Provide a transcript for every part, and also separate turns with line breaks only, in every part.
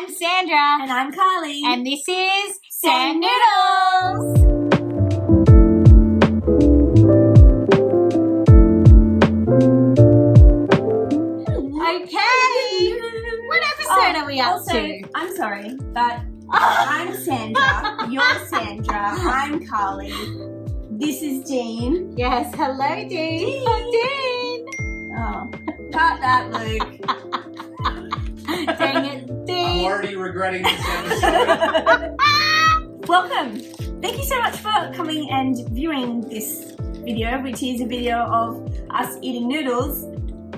I'm Sandra.
And I'm Carly.
And this is Send Noodles. Okay. What episode are we up to?
I'm sorry, but I'm Sandra. You're Sandra. I'm Carly. This is Dean.
Yes, hello Dean. Dean.
Oh, cut that, Luke.
Dang it, Dean.
I'm already regretting this episode.
Welcome. Thank you so much for coming and viewing this video, which is a video of us eating noodles.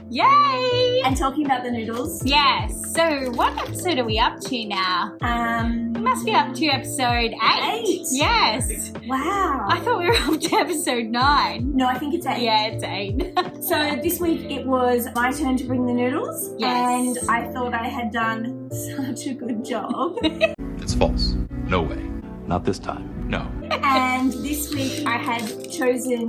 Yay!
And talking about the noodles.
Yes. So, what episode are we up to now? We must be up to episode 8. Yes.
Wow.
I thought we were up to episode 9.
No, I think it's 8.
Yeah, it's 8.
So this week it was my turn to bring the noodles.
Yes.
And I thought I had done such a good job.
It's false. No way. Not this time. No.
And this week I had chosen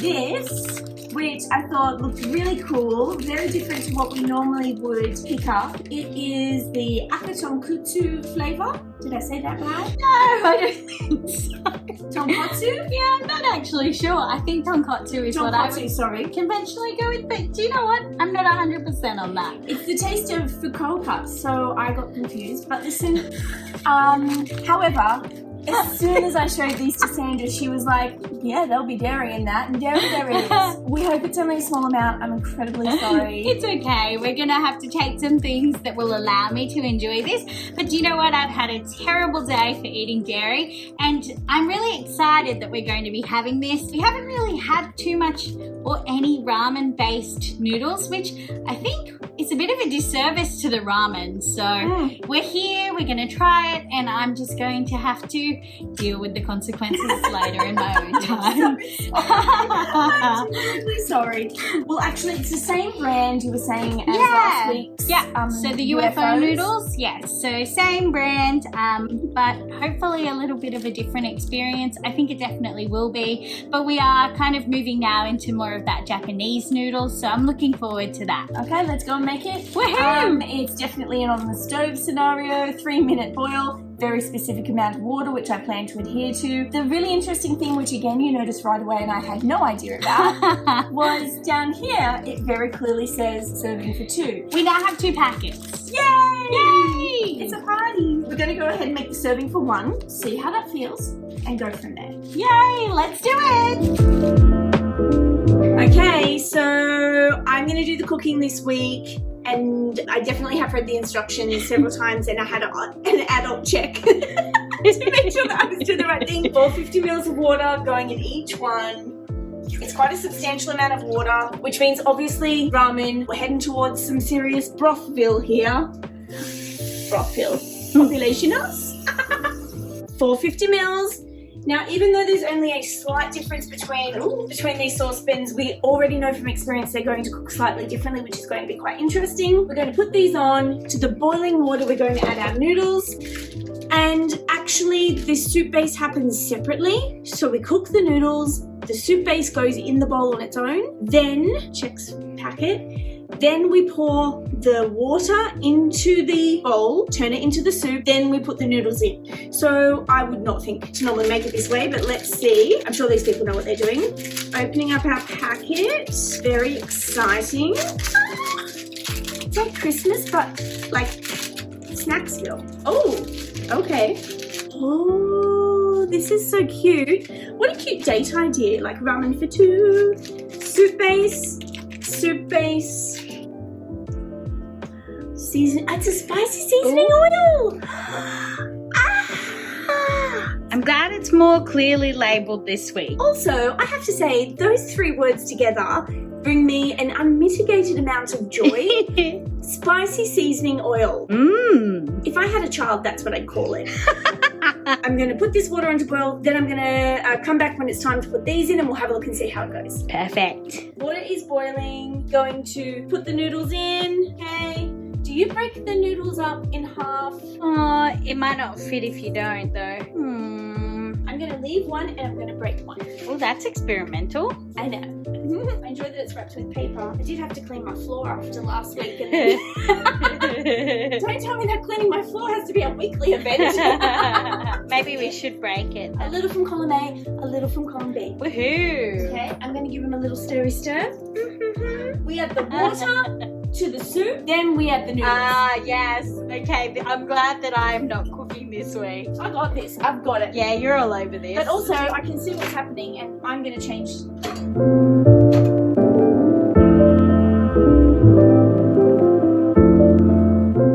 this, which I thought looked really cool, very different to what we normally would pick up. It is the Aka Tonkotsu flavor. Did I say that right?
No, I don't think so.
Tonkotsu?
Yeah, I'm not actually sure. I think tonkotsu is what I would
sorry.
conventionally go with, but do you know what? I'm not 100% on that.
It's the taste of fukuoka, so I got confused. But listen, however, as soon as I showed these to Sandra, she was like, yeah, there'll be dairy in that, and dairy there is. We hope it's only a small amount. I'm incredibly sorry.
It's okay. We're going to have to take some things that will allow me to enjoy this. But do you know what? I've had a terrible day for eating dairy, and I'm really excited that we're going to be having this. We haven't really had too much or any ramen-based noodles, which I think is a bit of a disservice to the ramen. So we're here, we're going to try it, and I'm just going to have to deal with the consequences later in my own time.
I'm absolutely sorry. Well, actually, it's the same brand you were saying as last week's.
Yeah, so the UFO noodles, yes. So same brand, but hopefully a little bit of a different experience. I think it definitely will be. But we are kind of moving now into more of that Japanese noodles, so I'm looking forward to that.
Okay, let's go and make it.
Woohoo!
It's definitely an on the stove scenario, 3-minute boil, very specific amount of water, which I plan to adhere to. The really interesting thing, which again you noticed right away and I had no idea about, was down here it very clearly says serving for 2.
We now have 2 packets.
Yay!
Yay!
It's a party. We're going to go ahead and make the serving for 1, see how that feels, and go from there.
Yay! Let's do it!
Okay, so I'm going to do the cooking this week, and I definitely have read the instructions several times, and I had an adult check to make sure that I was doing the right thing. 450 mils of water going in each one. It's quite a substantial amount of water, which means obviously ramen. We're heading towards some serious brothville here. Brothville. Populationals. 450 mils. Now, even though there's only a slight difference between these saucepans, we already know from experience they're going to cook slightly differently, which is going to be quite interesting. We're going to put these on to the boiling water. We're going to add our noodles. And actually, this soup base happens separately. So we cook the noodles. The soup base goes in the bowl on its own. Then, checks packet. Then we pour the water into the bowl, turn it into the soup, then we put the noodles in. So I would not think to normally make it this way, but let's see. I'm sure these people know what they're doing. Opening up our packet. Very exciting. It's like Christmas, but like Snacksville. Oh, okay. Oh, this is so cute. What a cute date idea. Like ramen for 2, soup base. Soup base. It's a spicy seasoning oil.
I'm glad it's more clearly labelled this week.
Also, I have to say, those 3 words together bring me an unmitigated amount of joy. Spicy seasoning oil. If I had a child, that's what I'd call it. I'm going to put this water on to boil, then I'm going to come back when it's time to put these in, and we'll have a look and see how it goes.
Perfect.
Water is boiling. Going to put the noodles in. Okay. Do you break the noodles up in half?
Oh, it might not fit if you don't, though.
I'm going to leave one and I'm going to break one.
Oh, that's experimental.
I know. I enjoy that it's wrapped with paper. I did have to clean my floor after last week. And don't tell me that cleaning my floor has to be a weekly event.
Maybe we should break it.
A little from column A, a little from column B.
Woohoo!
Okay, I'm going to give them a little stir. We add the water to the soup, then we add the noodles.
Ah, yes. Okay, I'm glad that I'm not cooking this week.
I got this. I've got it.
Yeah, you're all over this.
But also, I can see what's happening, and I'm going to change.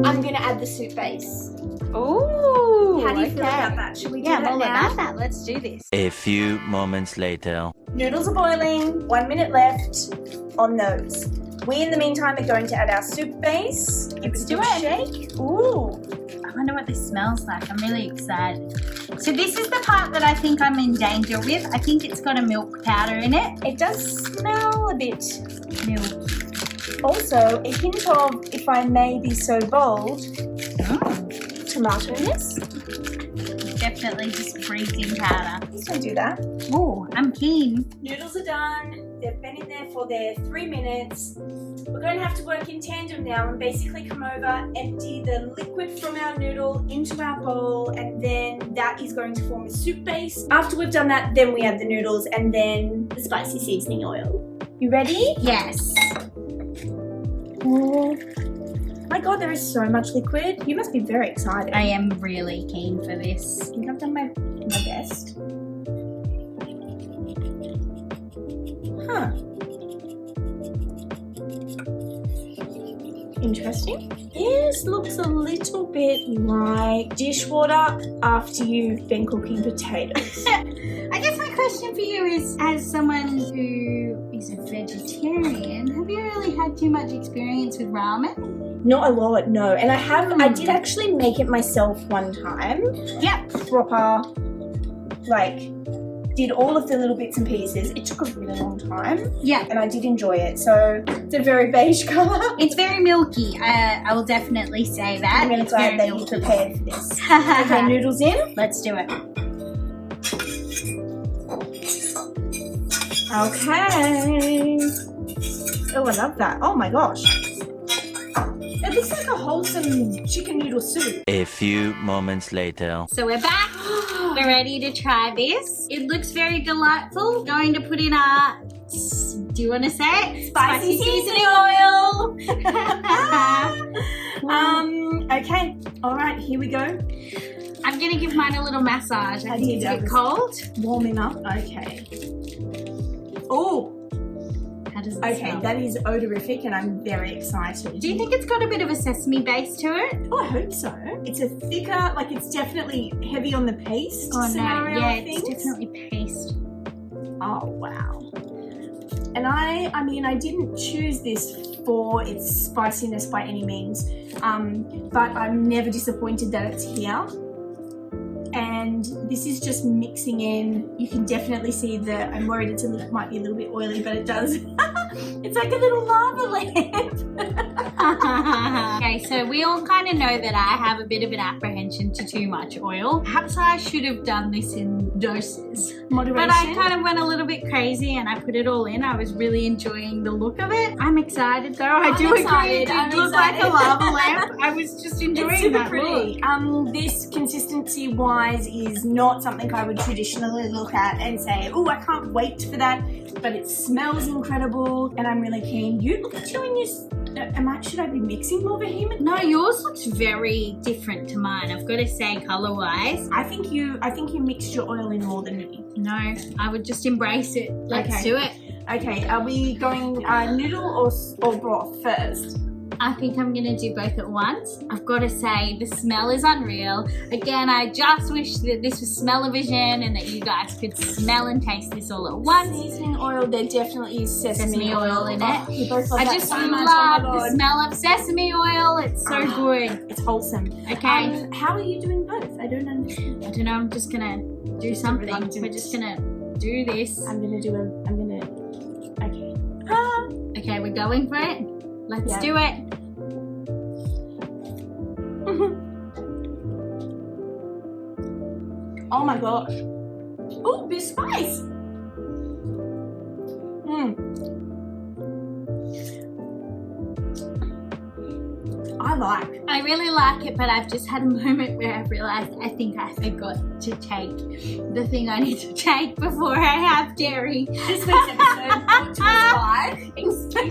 I'm going to add the soup base.
Ooh,
How do you feel about that? Should we do
I'm
that
all
now?
about that. Let's do this.
A few moments later.
Noodles are boiling. 1 minute left on those. We, in the meantime, are going to add our soup base.
Let's do
a
it.
shake. Ooh.
I wonder what this smells like. I'm really excited. So this is the part that I think I'm in danger with. I think it's got a milk powder in it.
It does smell a bit
Milk.
Also, a hint of, if I may be so bold, tomato-ness.
Definitely just freezing powder.
Please don't do that.
Oh, I'm keen.
Noodles are done. They've been in there for their 3 minutes. We're going to have to work in tandem now and basically come over, empty the liquid from our noodle into our bowl, and then that is going to form a soup base. After we've done that, then we add the noodles and then the spicy seasoning oil. You ready?
Yes.
Oh my god, there is so much liquid. You must be very excited.
I am really keen for this.
I think I've done my best. Huh. Interesting. This looks a little bit like dishwater after you've been cooking potatoes.
I guess my question for you is, as someone who is a vegetarian, have you really had too much experience with ramen?
Not a lot, no. And I did actually make it myself one time.
Yep.
Proper, like, did all of the little bits and pieces. It took a really long time.
Yeah.
And I did enjoy it. So it's a very beige colour.
It's very milky. I will definitely say that.
I'm really
It's
glad
very
that you
milky.
prepared for this. Okay, noodles in.
Let's do it.
Okay. Oh, I love that. Oh my gosh. It looks like a wholesome chicken noodle soup.
A few moments later.
So we're back. We're ready to try this. It looks very delightful. Going to put in our, do you want to say it?
Spicy seasoning oil. Okay. All right, here we go.
I'm going to give mine a little massage. I
How do
think
you
it's
do
a bit
this?
cold.
Warming up. Okay. Oh,
How does it
okay.
smell?
That is odorific and I'm very excited.
Do you think it's got a bit of a sesame base to it?
Oh, I hope so. It's a thicker, like it's definitely heavy on the paste scenario.
yeah,
I
it's
think.
definitely paste.
Oh, wow. And I mean, I didn't choose this for its spiciness by any means, but I'm never disappointed that it's here. And this is just mixing in. You can definitely see that I'm worried it might be a little bit oily, but it does. It's like a little lava lamp.
Okay, so we all kind of know that I have a bit of an apprehension to too much oil. Perhaps I should have done this in doses.
Moderation.
But I kind of went a little bit crazy and I put it all in. I was really enjoying the look of it. I'm excited though. I do agree it did look like a lava lamp. I was just enjoying
It's super
that
pretty.
look.
This consistency-wise is not something I would traditionally look at and say, oh, I can't wait for that. But it smells incredible and I'm really keen. You look at you and you. Should I be mixing more vehement?
No, yours looks very different to mine. I've got to say, color-wise.
I think you mixed your oil in more than me.
No, I would just embrace it. Let's
Okay.
do it.
Okay, are we going noodle or broth first?
I think I'm going to do both at once. I've got to say, the smell is unreal. Again, I just wish that this was smell-o-vision and that you guys could smell and taste this all at once.
Seasoning oil, there definitely is sesame
oil in it.
We both love
I
that
just
so much.
love
Oh my
the
God.
smell of sesame oil. It's so good.
It's wholesome.
Okay.
How are you doing both? I don't understand.
I don't know. I'm just going to do something. We're just going to do this.
Okay.
Okay, we're going for it. Let's
Yeah.
do it.
Oh my gosh. Oh, bit of spice.
really like it, but I've just had a moment where I've realised I think I forgot to take the thing I need to take before I have dairy.
This week's episode brought to us by. Excuse me.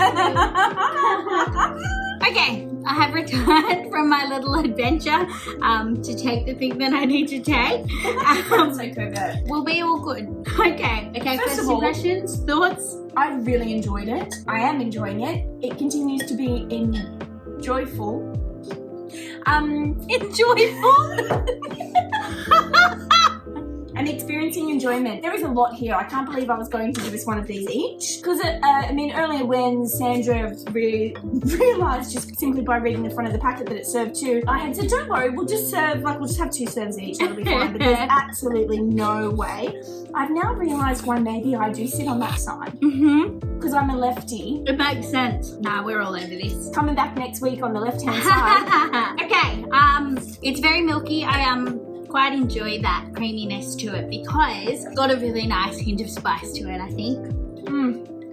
Okay, I have returned from my little adventure to take the thing that I need to take.
So covert.
We'll be all good. Okay,
First of all,
impressions, thoughts?
I really enjoyed it. I am enjoying it. It continues to be joyful. I'm experiencing enjoyment. There is a lot here. I can't believe I was going to give us one of these each. Because, earlier when Sandra realised just simply by reading the front of the packet that it served two, I had said, don't worry, we'll just have 2 serves each. That'll be fine. But there's absolutely no way. I've now realised why maybe I do sit on that side. Because I'm a lefty.
It makes sense. Nah, we're all over this.
Coming back next week on the left-hand side.
Okay, it's very milky. I quite enjoy that creaminess to it because it's got a really nice hint of spice to it, I think.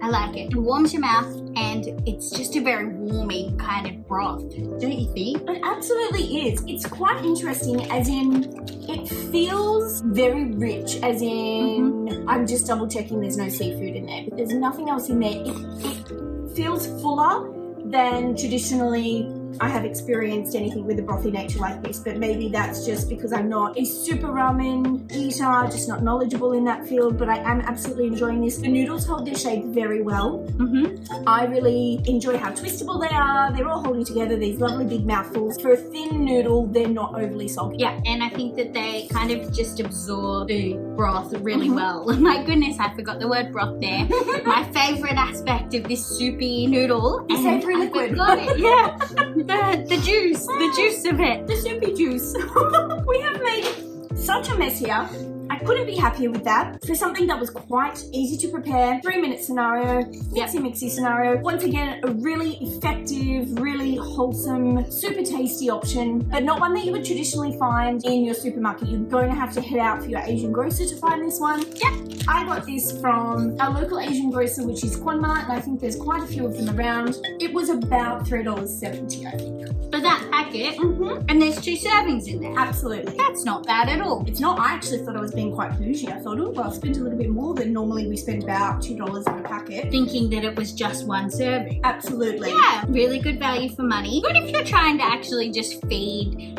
I like it. It warms your mouth and it's just a very warming kind of broth, don't you think?
It absolutely is. It's quite interesting as in it feels very rich as in I'm just double checking there's no seafood in there, but there's nothing else in there. It feels fuller than traditionally I have experienced anything with a brothy nature like this, but maybe that's just because I'm not a super ramen eater, just not knowledgeable in that field, but I am absolutely enjoying this. The noodles hold their shape very well. I really enjoy how twistable they are. They're all holding together, these lovely big mouthfuls. For a thin noodle, they're not overly soggy.
Yeah, and I think that they kind of just absorb the broth really well. My goodness, I forgot the word broth there. My favourite aspect of this soupy noodle.
The savoury liquid.
Got it, yeah. The juice of it.
The soupy juice. We have made such a mess here. I couldn't be happier with that. For something that was quite easy to prepare, 3-minute scenario, mixy scenario. Once again, a really effective, really wholesome, super tasty option, but not one that you would traditionally find in your supermarket. You're going to have to head out for your Asian grocer to find this one. Yep. I got this from our local Asian grocer, which is Kwanmart, and I think there's quite a few of them around. It was about $3.70, I think.
For that packet, and there's 2 servings in there.
Absolutely.
That's not bad at all.
It's not. I actually thought I was being quite bougie. I thought, oh, well, I'll spend a little bit more than normally we spend about $2 on a packet.
Thinking that it was just 1 serving.
Absolutely.
Yeah, really good value for money. Good if you're trying to actually just feed,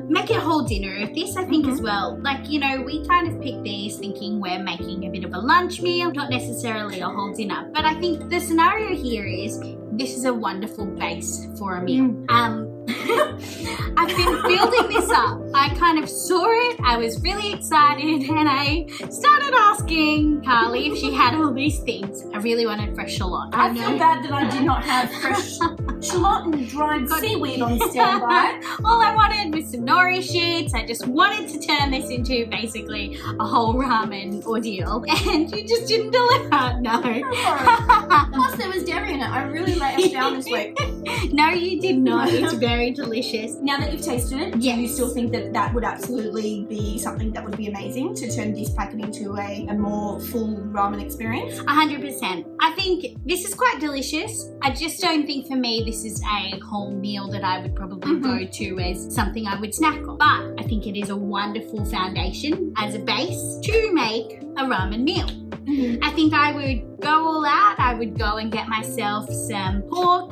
make a whole dinner of this, I think, as well. Like, you know, we kind of pick these thinking we're making a bit of a lunch meal, not necessarily a whole dinner. But I think the scenario here is this is a wonderful base for a meal. I've been building this up. I kind of saw it, I was really excited, and I started asking Carly if she had all these things. I really wanted fresh shallot.
I feel bad that I did not have fresh shallot and dried seaweed on standby.
All I wanted was some nori sheets. I just wanted to turn this into basically a whole ramen ordeal, and you just didn't deliver. No.
Plus there was dairy in it. I really let us down this week.
No, you did not. It's very delicious.
Now that you've tasted it, do you still think that that would absolutely be something that would be amazing to turn this packet into a more full ramen experience?
100%. I think this is quite delicious. I just don't think for me this is a whole meal that I would probably go to as something I would snack on. But I think it is a wonderful foundation as a base to make a ramen meal. I think I would go all out. I would go and get myself some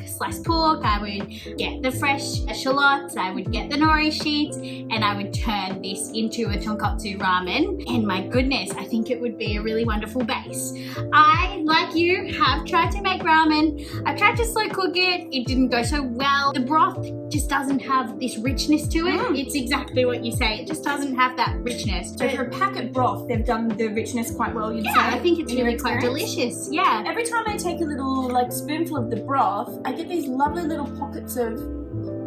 sliced pork. I would get the fresh shallots. I would get the nori sheets, and I would turn this into a tonkotsu ramen. And my goodness, I think it would be a really wonderful base. I, like you, have tried to make ramen. I've tried to slow cook it. It didn't go so well. The broth just doesn't have this richness to it. It's exactly what you say. It just doesn't have that richness.
So for a packet broth, they've done the richness quite well, you'd say?
I think it's really quite delicious. Yeah.
Every time I take a little spoonful of the broth, I get these lovely little pockets of,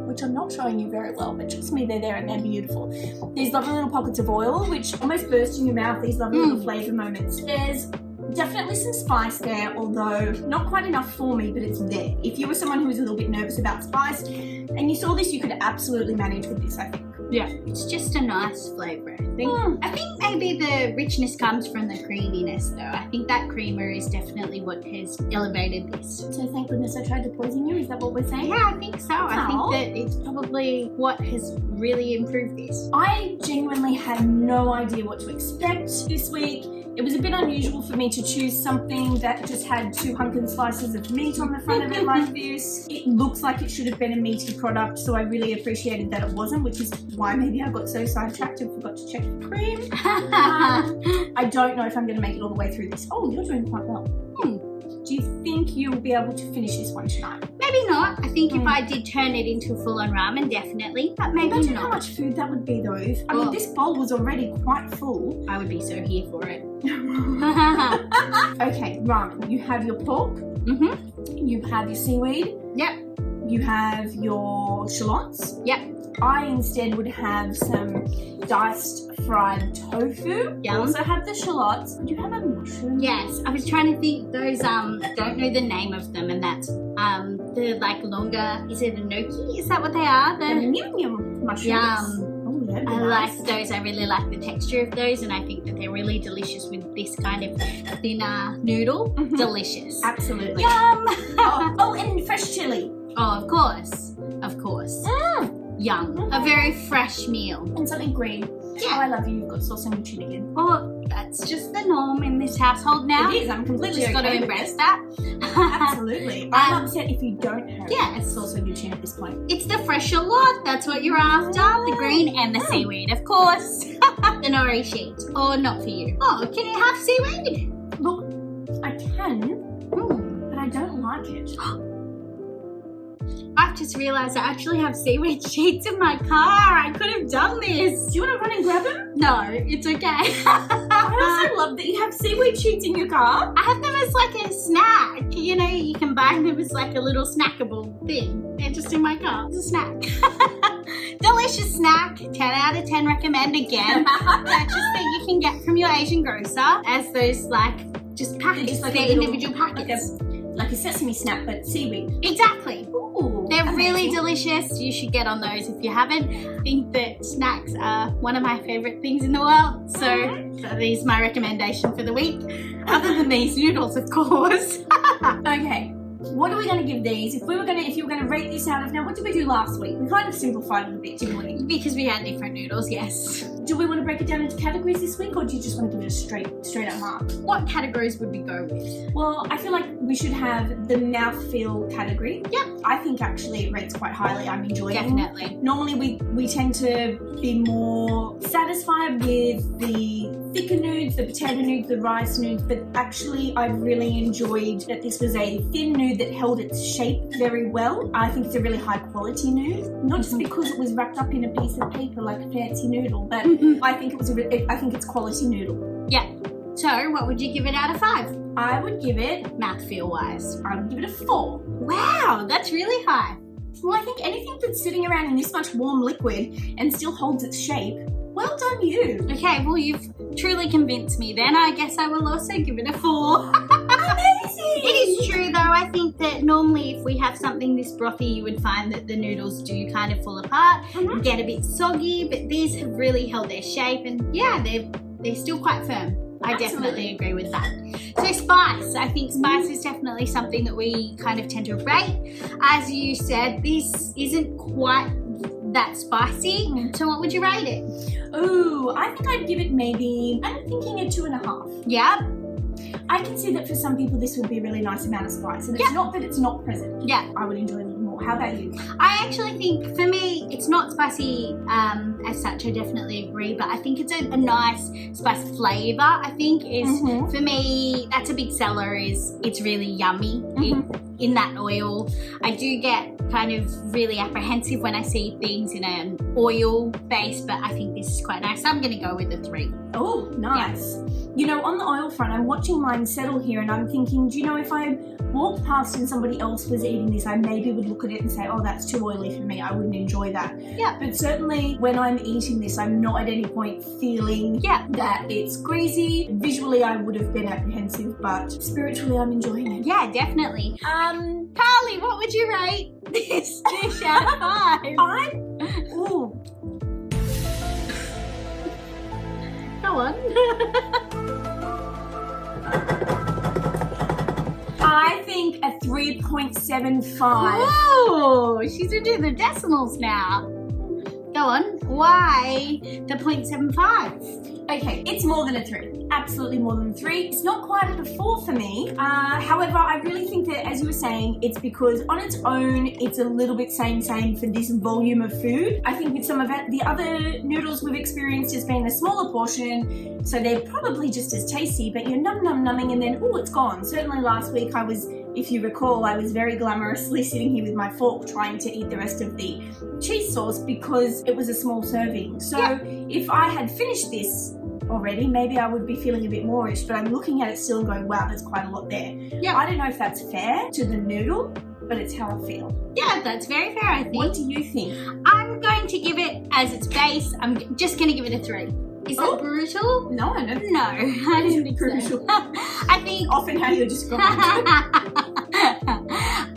which I'm not showing you very well, but trust me, they're there and they're beautiful. These lovely little pockets of oil, which almost burst in your mouth, these lovely little flavour moments. There's definitely some spice there, although not quite enough for me, but it's there. If you were someone who was a little bit nervous about spice and you saw this, you could absolutely manage with this, I think. Yeah.
It's just a nice flavour, I think. I think maybe the richness comes from the creaminess though. I think that creamer is definitely what has elevated this.
So thank goodness I tried to poison you, is that what we're saying?
Yeah, I think so. I think that it's probably what has really improved this.
I genuinely had no idea what to expect this week. It was a bit unusual for me to choose something that just had 2 hunkin slices of meat on the front of it like this. It looks like it should have been a meaty product, so I really appreciated that it wasn't, which is why maybe I got so sidetracked and forgot to check the cream. I don't know if I'm going to make it all the way through this. Oh, you're doing quite well. Do you think you'll be able to finish this one tonight?
Maybe not. I think if I did turn it into a full-on ramen, definitely. But maybe
Imagine
not.
how much food that would be though. I mean, this bowl was already quite full.
I would be so here for it.
Okay, ramen. You have your pork. You have your seaweed.
Yep.
You have your shallots.
Yep.
I instead would have some diced fried tofu.
Yum.
Also have the shallots. Would you have a mushroom?
Yes, I was trying to think those, I don't know the name of them, and that's, the like longer, is it a gnocchi? Is that what they are?
The yum mushrooms.
Yum.
Oh, that'd be
I
nice.
like those. I really like the texture of those, and I think that they're really delicious with this kind of thinner noodle. Delicious.
Absolutely.
Yum!
Oh, and fresh chili.
Oh, of course. Of course. Yum. A very fresh meal.
And something green.
Yeah.
Oh, I love you. You've got sauce on your chin again.
Oh, that's just the norm in this household now.
It is. I'm completely
Just got to
okay with
embrace
it.
that.
Absolutely. I'm upset if you don't have
Yes.
sauce on your chin at this point.
It's the fresh lot. That's what you're after. The green and the seaweed, of course. The nori sheet. Or not for you. Oh, can you have seaweed?
Look, I can, but I don't like it.
I've just realised I actually have seaweed sheets in my car. I could have done this.
Do you want to run and grab them?
No, it's okay.
I also love that you have seaweed sheets in your car.
I have them as like a snack. You know, you can buy them as like a little snackable thing. They're just in my car. It's a snack. Delicious snack. 10 out of 10 recommend again. Purchase that you can get from your Asian grocer as those like just packets.
just like
they're
a little-
individual packets.
Like a sesame snack, but seaweed.
Exactly.
Ooh,
They're really
amazing.
delicious. You should get on those if you haven't. I think that snacks are one of my favourite things in the world. So that is my recommendation for the week. Other than these noodles, of course.
Okay, what are we going to give these? If you were going to rate this out of, now what did we do last week? We kind of simplified it a bit, didn't we?
Because we had different noodles, yes.
Do we want to break it down into categories this week, or do you just want to give it a straight up mark?
What categories would we go with?
Well, I feel like we should have the mouthfeel category.
Yep.
I think actually it rates quite highly. I'm enjoying it.
Definitely.
Normally we tend to be more satisfied with the thicker nudes, the potato nudes, the rice nudes, but actually I really enjoyed that this was a thin nude that held its shape very well. I think it's a really high quality nude, not just because it was wrapped up in a piece of paper like a fancy noodle, but I think I think it's quality noodle.
Yeah. So, what would you give it out of 5?
I would give it
Mouthfeel-wise.
I would give it a 4.
Wow, that's really high.
Well, I think anything that's sitting around in this much warm liquid and still holds its shape, well done you.
Okay, well you've truly convinced me then. I guess I will also give it a 4.
Amazing!
It is true though, I think that normally if we have something this brothy, you would find that the noodles do kind of fall apart and get a bit soggy, but these have really held their shape and yeah, they're still quite firm. I definitely agree with that. So spice, I think spice is definitely something that we kind of tend to rate. As you said, this isn't quite that spicy. So what would you rate it?
Ooh, I think I'd give it maybe, I'm thinking a 2.5.
Yeah?
I can see that for some people this would be a really nice amount of spice, and it's not that it's not present.
Yeah.
I would enjoy it a little more. How about you?
I actually think, for me, it's not spicy as such, I definitely agree, but I think it's a nice spice flavour, I think, is, for me, that's a big seller, is it's really yummy in that oil. I do get kind of really apprehensive when I see things in an oil base, but I think this is quite nice. So I'm going to go with a 3.
Oh, nice. Yeah. You know, on the oil front, I'm watching mine settle here and I'm thinking, do you know, if I walked past and somebody else was eating this, I maybe would look at it and say, oh, that's too oily for me. I wouldn't enjoy that.
Yeah.
But certainly when I'm eating this, I'm not at any point feeling that it's greasy. Visually, I would have been apprehensive, but spiritually, I'm enjoying it.
Yeah, definitely. Carly, what would you rate this dish out of 5?
I think a 3.75.
Oh, she's into the decimals now. Go on. Why the 0.75?
Okay, it's more than a 3. Absolutely more than a 3. It's not quite at a 4 for me. However, I really think that, as you were saying, it's because on its own, it's a little bit same for this volume of food. I think with some of the other noodles we've experienced has been a smaller portion, so they're probably just as tasty, but you're numbing and then, oh, it's gone. Certainly last week I was, if you recall, I was very glamorously sitting here with my fork trying to eat the rest of the cheese sauce because it was a small serving. So if I had finished this already, maybe I would be feeling a bit more-ish, but I'm looking at it still and going, wow, there's quite a lot there. Yeah. I don't know if that's fair to the noodle, but it's how I feel.
Yeah, that's very fair, I think.
What do you think?
I'm going to give it as its base. I'm just going to give it a 3. Is that brutal?
No, I don't.
No, I didn't think
brutal.
so. I think
often how you're describing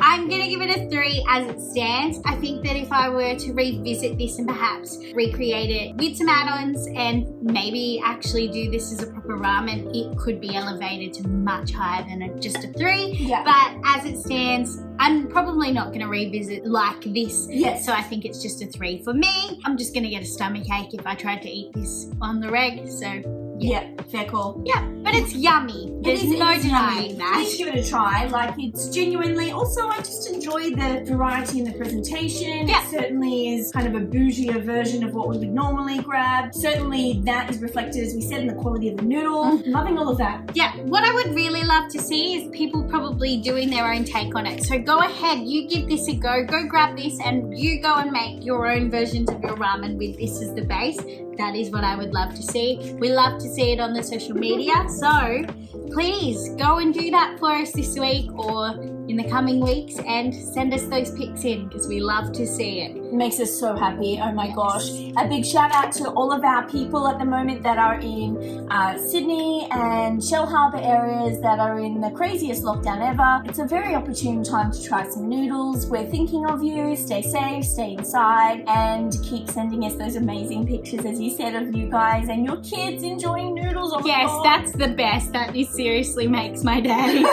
I'm going to give it a 3 as it stands. I think that if I were to revisit this and perhaps recreate it with some add-ons and maybe actually do this as a proper ramen, it could be elevated to much higher than just a 3.
Yeah.
But as it stands, I'm probably not going to revisit like this.
Yes.
So I think it's just a 3 for me. I'm just going to get a stomachache if I tried to eat this on the reg. So
yeah, fair call.
Yeah, but it's yummy. There's no denying that.
Please give it a try. Like, it's genuinely, also I just enjoy the variety in the presentation.
Yeah.
It certainly is kind of a bougier version of what we would normally grab. Certainly that is reflected, as we said, in the quality of the noodle. Loving all of that.
Yeah, what I would really love to see is people probably doing their own take on it. So go ahead, you give this a go grab this and you go and make your own versions of your ramen with this as the base. That is what I would love to see. We love to see it on the social media, so please go and do that for us this week or in the coming weeks and send us those pics in because we love to see it.
It makes us so happy. Oh my gosh. A big shout out to all of our people at the moment that are in Sydney and Shell Harbour areas that are in the craziest lockdown ever. It's a very opportune time to try some noodles. We're thinking of you. Stay safe, stay inside, and keep sending us those amazing pictures, as you said, of you guys and your kids enjoying noodles. Oh
yes, that's the best. That seriously makes my day.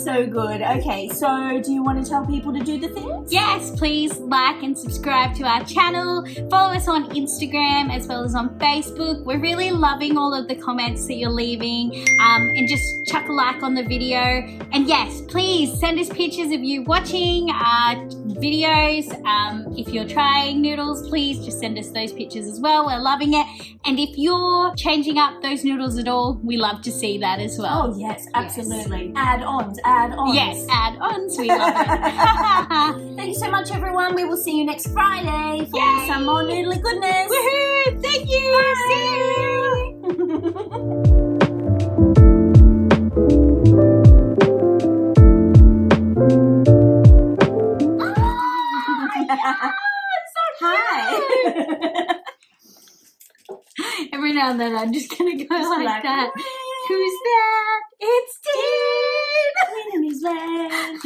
So good. Okay, so do you want to tell people to do the things?
Yes, please like and subscribe to our channel. Follow us on Instagram as well as on Facebook. We're really loving all of the comments that you're leaving, and just chuck a like on the video. And yes, please send us pictures of you watching videos. If you're trying noodles, please just send us those pictures as well. We're loving it. And if you're changing up those noodles at all, we love to see that as well.
Oh yes, absolutely.
Yes.
Add-ons.
Yes, add-ons. We love it.
Thank you so much, everyone. We will see you next Friday for
Yay!
some more noodly goodness.
Woohoo! Thank you. See you.
Hi.
Every now and then I'm just gonna go like that.
Whee!
Who's that? It's Dean!
Winning his land.